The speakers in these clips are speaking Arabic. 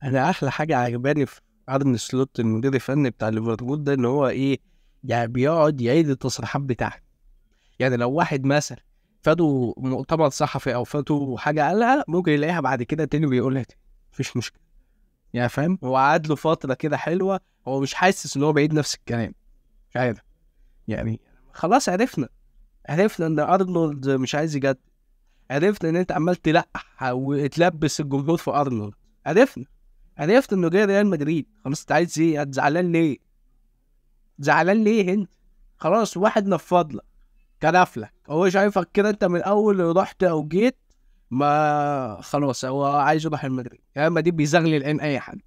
انا احلى حاجه عجباني في ارن سلوت المدير الفني بتاع ليفربول ده ان هو ايه، يعني بيقعد يعيد التصريحات بتاعته. يعني لو واحد مثلا فاته مؤتمر صحفي او فاته حاجه قالها، ممكن يلاقيها بعد كده تاني ويقولها تاني، مفيش مشكله. يعني فاهم، هو قعد له فتره كده حلوه، هو مش حاسس ان هو بعيد نفس الكلام، مش عارف يعني. خلاص عرفنا ان ارنولد مش عايز يجدد، عرفنا ان انت عمال تلقح وتلبس الجمهور في ارنولد، عرفت انه جاي ريال مدريد. خلاص انت عايز ايه؟ زعلان ليه؟ زعلان ليه انت؟ خلاص واحد نفض لك كنفلك، هو شايفك كده انت من اول رحت او جيت، ما خلاص هو عايز يروح المدريد، يا اما دي بيزغلل العين اي حد.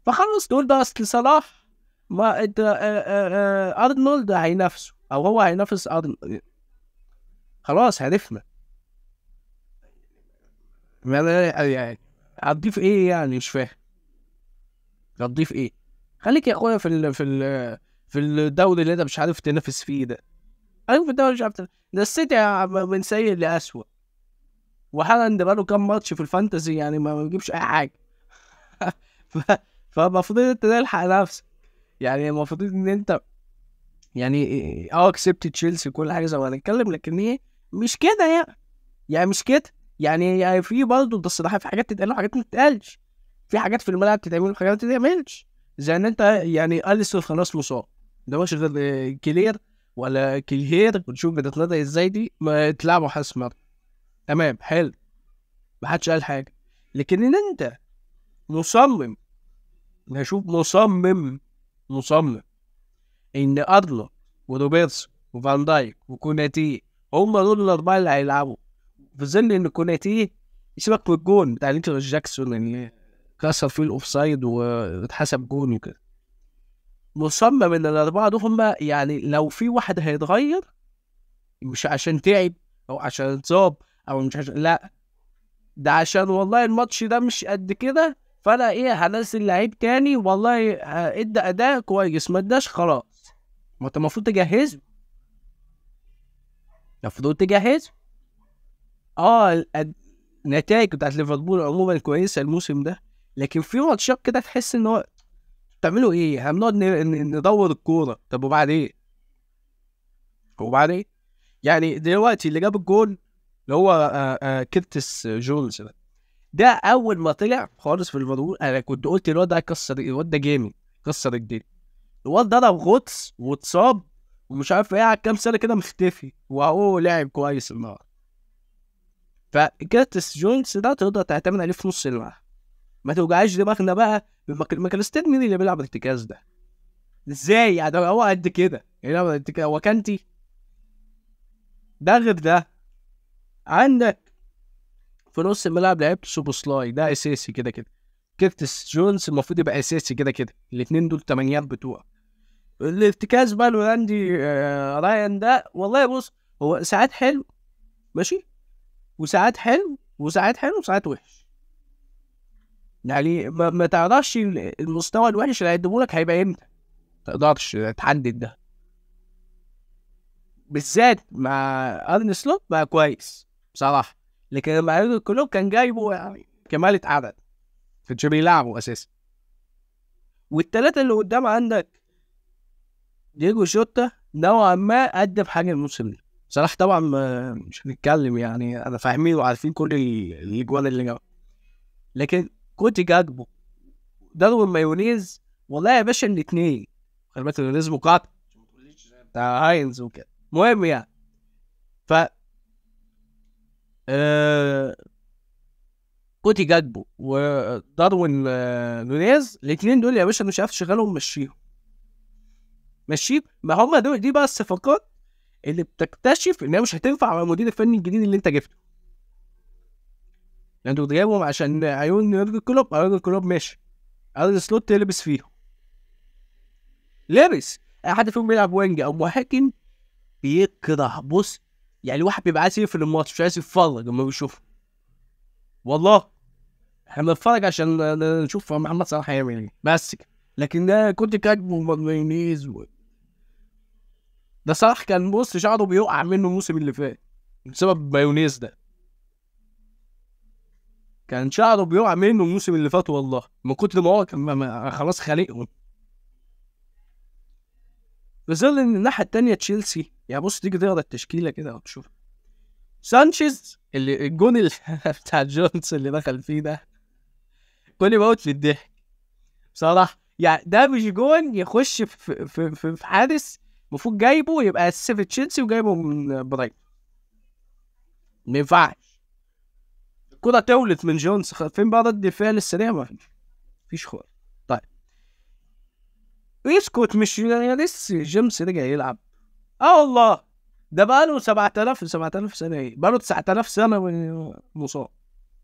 فخلاص تقول ده اصل صلاح، ما انت ارنولد هينافسه او هو هينافس ارنولد. خلاص عرفنا يعني هتضيف ايه؟ يعني مش فاهم هتضيف ايه. خليك يا اخويا في الدوري اللي انت مش عارف تنافس فيه ده. خليك في الدوري مش عارف ده السيتي من سيء لأسوأ، وهالاند بقاله كام ماتش في الفانتزي يعني ما بيجيبش اي حاجه. ف... فالمفروض انت تلحق نفسك. يعني المفروض ان انت يعني كسبت تشيلسي كل حاجه زي ما هنتكلم، لكن ايه مش كده يعني مش كده. يعني في برضه تصريحات، في حاجات تتقال وحاجات ما تتقالش، في حاجات في الملعب تتعمل وحاجات ما تتعملش. زي ان انت يعني اليسون خلاص مصاب، ده مش غير كلير ولا كلير، ونشوف بتتنطق ازاي دي، ما تلعبوا حارس مرمى. تمام حلو، ما حدش قال حاجه. لكن ان انت مصمم، هشوف مصمم ان ارنولد وروبرتسون وفان دايك وكوناتي هم دول الاربعه اللي هيلعبوا، في ظل ان كوناتي يسيبك من الجون بتاع نيكلاس جاكسون اللي كسر فيه الاوفسايد واتحسب جون وكده. مصمم ان الاربعه دول هم، يعني لو في واحد هيتغير مش عشان تعب او عشان اتصاب او مش عشان، لا، ده عشان والله الماتش ده مش قد كده، فانا ايه هنزل لعيب تاني والله ادى اداء كويس، ما اداش خلاص. ما انت المفروض تجهزه، النتائج بتاعت ليفربول عموما كويسه الموسم ده، لكن في ماتشات كده تحس ان هو بتعملوا ايه؟ هنقعد ندور الكوره. طب وبعدين يعني دلوقتي اللي جاب الجول اللي هو كيرتس جونز ده اول ما طلع خالص في ليفربول انا كنت قلت الواد ده هيكسر، الواد ده جامد كسر الدنيا. الواد ده ضرب غطس واتصاب ومش عارف ايه، على كام سنه كده مختفي، وهو لاعب كويس النهارده. فكيرتس جونز ده تقدر تعتمد عليه في نص الملعب، ما توجعش دماغنا بقى ماكاليستر. مين اللي بيلعب ارتكاز ده؟ ازاي يعني؟ هو قد كده يلعب ارتكاز؟ هو كانتي ده غير ده. عندك في نص الملعب لعبت سوبوسلاي، ده اساسي كده كده. كيرتس جونز المفروض يبقى اساسي كده كده، الاثنين دول تمانيات بتوع الارتكاز بقى. الهولندي رايان ده والله بص، هو ساعات حلو ماشي، وساعات حلو وساعات وحش. يعني ما تعرفش المستوى الوحش اللي هيديهولك هيبقى امتى، ما تقدرش تحدد ده. بالذات مع ارن سلوت بقى كويس بصراحه، لكن لما يورجن كلوب كان جايبه يعني كمالة عدد، كانش بيلعبه اساسا. والثلاثه اللي قدام عندك دييجو شوتا نوعا ما قدم حاجه الموسم ده صراحه. طبعا مش هنتكلم يعني، انا فاهمين وعارفين كل الاجوان اللي جابها، لكن كنت جاكبو داروين مايونيز والله يا باشا الاثنين. خلي بالك مايونيز مقاطع بتاع هاينز وكده، المهم يعني. ف كوتي جاكبو وداروين نونيز الاثنين دول يا باشا مش عارف تشغلهم، مشيهم. ما هم دول دي بقى الصفقات اللي بتكتشف انها مش هتنفع مع المدير الفني الجديد اللي انت جبته. انتوا جايبهم عشان عيون يورجن كلوب، يورجن كلوب ماشي، ارن سلوت لبس فيهم، لبس اي حد فيهم بيلعب وينج او مهاجم بيكره. بص يعني الواحد بيبقى عايز يقفل الماتش، مش عايز يتفرج لما بيشوفه. والله احنا بنتفرج عشان نشوف محمد صلاح هيعمل ايه بس كده. لكن ده كنت كاتبه مايونيز ده صلاح كان بص شعره بيقع منه الموسم اللي فات بسبب المايونيز ده، كان شعره بيقع منه الموسم اللي فات والله من كتر ما هو كان خلاص خالقهم. بظل ان الناحيه التانيه تشيلسي، يعني بص تيجي تقرا التشكيله كده وتشوف سانشيز اللي الجون بتاع جونز اللي دخل فيه ده كل موت في الضحك بصراحه. يعني ده مش جون يخش في حارس المفروض جايبه يبقى اساسي في تشيلسي وجايبه من برايتون، ما ينفعش. الكرة تولت من جونز، فين بقى رد الفعل السريع؟ ما فيش خالص. طيب يسكت، مش لسه جيمس رجع يلعب؟ والله ده بقى له 7000 سنه، ايه بقى له 9000 سنه مصاب،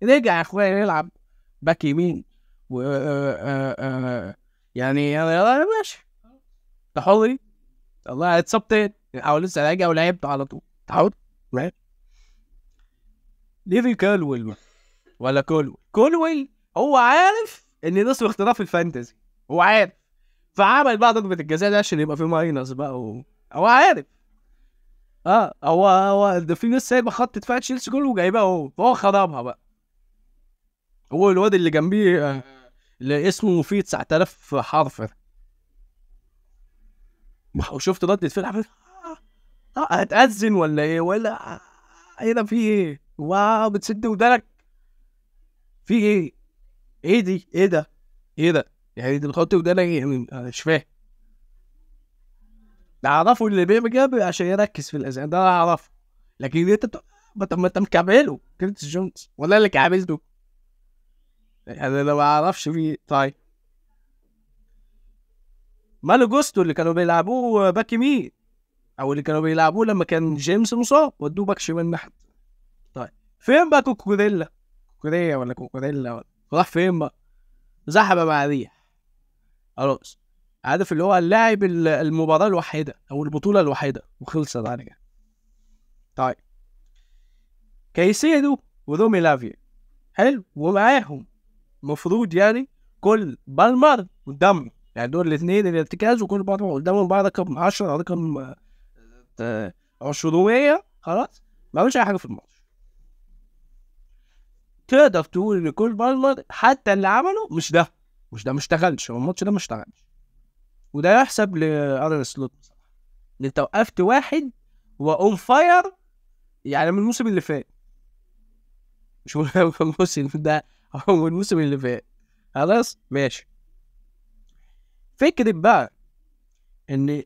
رجع يا اخويا يلعب باك يمين و يعني ماشي تحولي والله هيتصاب تاني او لسه راجع ولعبت على طول تعود. ليفي كولويل ولا كولويل هو عارف ان ده اسمه اختراف الفانتزي، هو عارف فعمل بقى ضربة الجزاء ده عشان يبقى في ماينس بقى هو عارف. هو ده في ناس سايبه خط دفاع تشيلسي كله وجايبها هو خربها بقى. هو الواد اللي جنبيه اللي اسمه فيه 9000 حرف وشفت ردة فعل هتأذن ولا ايه ولا ايه ده؟ في ايه؟ واو بتسد ودانك في ايه؟ ايه دي؟ ايه ده؟ ايه ده؟ يعني انت بتحط ودانك ايه؟ انا مش فاهم. ده اعرفه اللي بيعمل كده عشان يركز في الاذان، ده اعرفه، لكن انت ما انت مكعبله كريتس جونز ولا اللي كعبلته؟ يعني انا ما اعرفش فيه. طيب مالو جوستو اللي كانوا بيلعبوه باك يمين او اللي كانوا بيلعبوه لما كان جيمس مصاب ودوه باك شمال ناحيه. طيب فين بقى كوكوريلا ولا كوكوريلا ولا راح فين بقى؟ ذهب مع ريح خلاص. عارف اللي هو اللاعب المباراه الوحيده او البطوله الوحيده وخلصت على كده. طيب كايسيدو ورومي لافيا حلو ومعاهم مفروض يعني كل بالمر قدامهم، يعني دول الاثنين الارتكاز وكل بعض قدامهم بعض رقم 10 رقم 200 خلاص ما عملش اي حاجه في الماتش. تقدر تقول ان كل بالمر حتى اللي عمله مش ده ما اشتغلش، هو الماتش ده ما اشتغلش، وده يحسب لارن سلوت ان انت وقفت واحد واون فاير يعني من الموسم اللي فات، مش من الموسم ده، هو من الموسم اللي فات. خلاص ماشي. فكرة بقى ان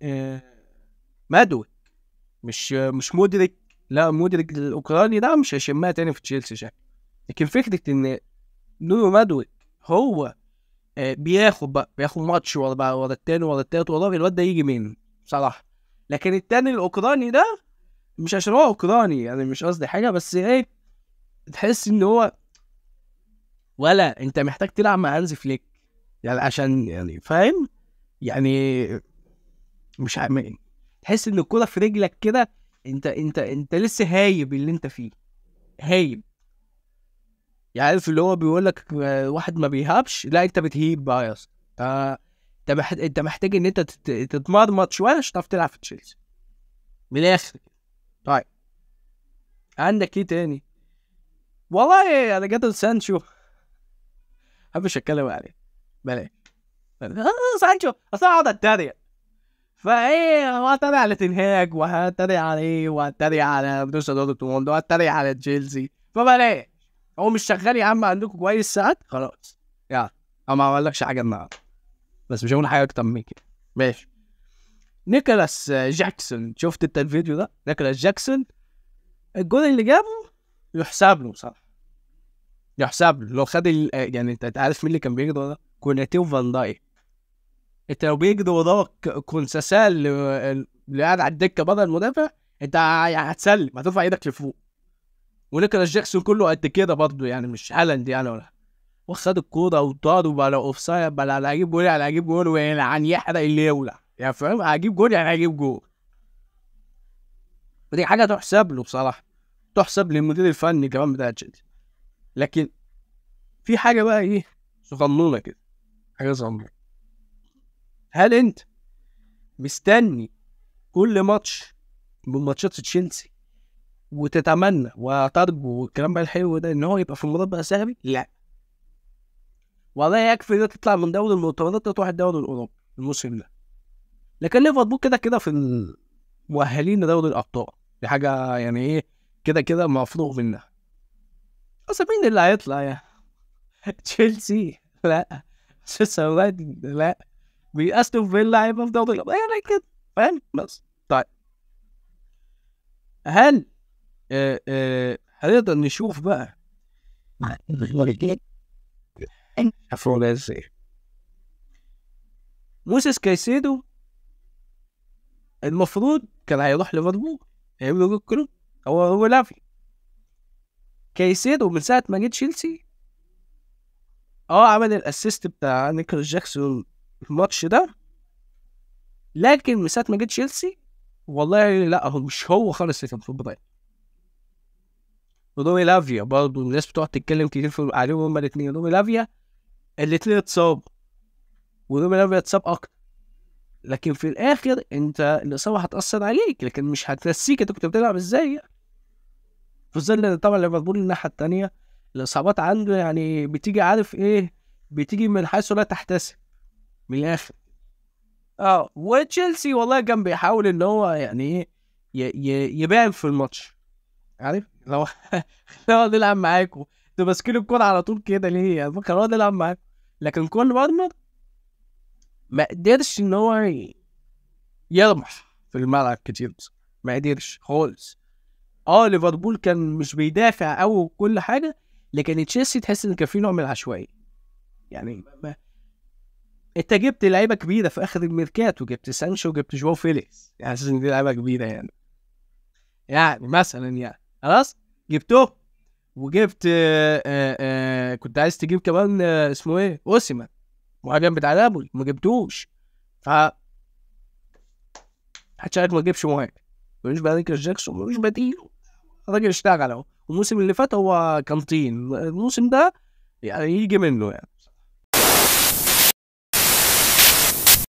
مادوك مش مدرك، لا مدرك الاوكراني ده مش هيشمها تاني في تشيلسي شكل. لكن فكرة ان نونو مادوك هو بياخد ماتش ورا التاني ورا التالت ورا الواد ده يجي منه بصراحة. لكن التاني الاوكراني ده مش عشان هو اوكراني، يعني مش قصدي حاجة، بس ايه تحس ان هو ولا انت محتاج تلعب مع هانز فليك يعني عشان يعني فاهم يعني مش عامل تحس ان الكرة في رجلك كده، انت لسه هايب اللي انت فيه هايب. يعني عارف اللي هو بيقول لك واحد ما بيهابش، لا انت بتهيب بقى يا اسطى. انت محتاج ان انت تتمرمط شويه عشان تعرف تلعب في تشيلسي من الاخر. طيب عندك ايه تاني؟ والله انا جاتو سانشو مش هتكلم عليه بلاش. سانشو اصل اقعد اتريق فايه، وهتريق على تنهاج وهتريق على ايه وهتريق على بروسيا دورتموند وهتريق على تشيلسي، فبلاش. هو مش شغال يا عم عندكم كويس ساعات خلاص يعني انا ما عملكش حاجه النهارده، بس مش هقول حاجه اكتر من كده. ماشي. نيكولاس جاكسون، شفت انت الفيديو ده؟ نيكولاس جاكسون الجول اللي جابه يحسب له بصراحه، يحسب له لو خد يعني انت عارف مين اللي كان بيجري وراه؟ كوناتي وفان دايك. انت لو بيجري وراك كونساسال اللي قاعد على الدكه بدل المدافع انت هتسلم هترفع ايدك لفوق. ونيكولاس جاكسون كله قد كده برضه يعني مش هالاند يعني ولا، وخد الكوره وطار وبقى لو اوف سايد بقى على هجيب جول يعني هجيب جول ويعني يحرق اللي يولع يعني فاهم، هجيب جول يعني هجيب جول. ودي حاجه تحسب له بصراحه، تحسب للمدير الفني كمان بتاع تشيلسي. لكن في حاجه بقى ايه صغنونه كده، حاجه صغنونه. هل انت مستني كل ماتش من ماتشات تشيلسي وتتمنى وترجو والكلام بقى الحلو ده ان هو يبقى في المربع الذهبي؟ لا، ولا يكفي ده تطلع من دوري المؤتمرات تروح الدوري الاوروبي الموسم ده. لكن ليفربول كده كده في المؤهلين لدوري الابطال، دي حاجه يعني ايه كده كده مفروغ منها. بس مين اللي هيطلع يا تشيلسي؟ لا. مانشستر يونايتد؟ لا. استون فيلا هيبقى في دوري الابطال يعني كده، فاهم؟ بس طيب، هل هنقدر نشوف بقى موسيس كايسيدو المفروض كان هيروح ليفربول، هيعملوا كله هو لافي. كايسيدو من ساعة ما جه تشيلسي عمل الاسيست بتاع نيكولاس جاكسون في الماتش ده، لكن من ساعة ما جه تشيلسي والله لا، هو مش هو خالص اللي كان في البداية. رومي لافيا برضه الناس بتقعد تتكلم كتير عليهم هما الاثنين. رومي لافيا الاثنين اتصابوا، ورومي لافيا اتصاب اكتر، لكن في الاخر انت الاصابه هتاثر عليك لكن مش هتنسيك انت كنت بتلعب ازاي يعني. في ظل طبعا ليفربول الناحيه الثانيه الاصابات عنده يعني بتيجي، عارف ايه، بتيجي من حيث لا تحتسب من الاخر. وتشيلسي والله كان بيحاول ان هو يعني ايه يبان في الماتش، عارف لو لو نلعب معاكم انتوا ماسكين الكوره على طول كده ليه يعني، فكر هو نلعب معاكم. لكن كل مرمى ما قدرش ان هو يرمح في الملعب كتير، ما قدرش خالص. ليفربول كان مش بيدافع او كل حاجه، لكن تشيلسي تحس ان كان في نوع من العشوائيه يعني. انت جبت لعيبه كبيره في اخر الميركاتو، جبت سانشو وجبت جواو فيليكس، يعني اساس ان دي لعيبه كبيره يعني مثلا يعني خلاص جبته، وجبت كنت عايز تجيب كمان اسمه ايه اوسيمان مهاجم بتاع نابولي، ما جبتوش. ف هتشارك ما تجيبش مهاجم، مش نيكلاس جاكسون مش بديله، الراجل اشتغل اهو. الموسم اللي فات هو كان طين، الموسم ده يعني يجي منه يعني.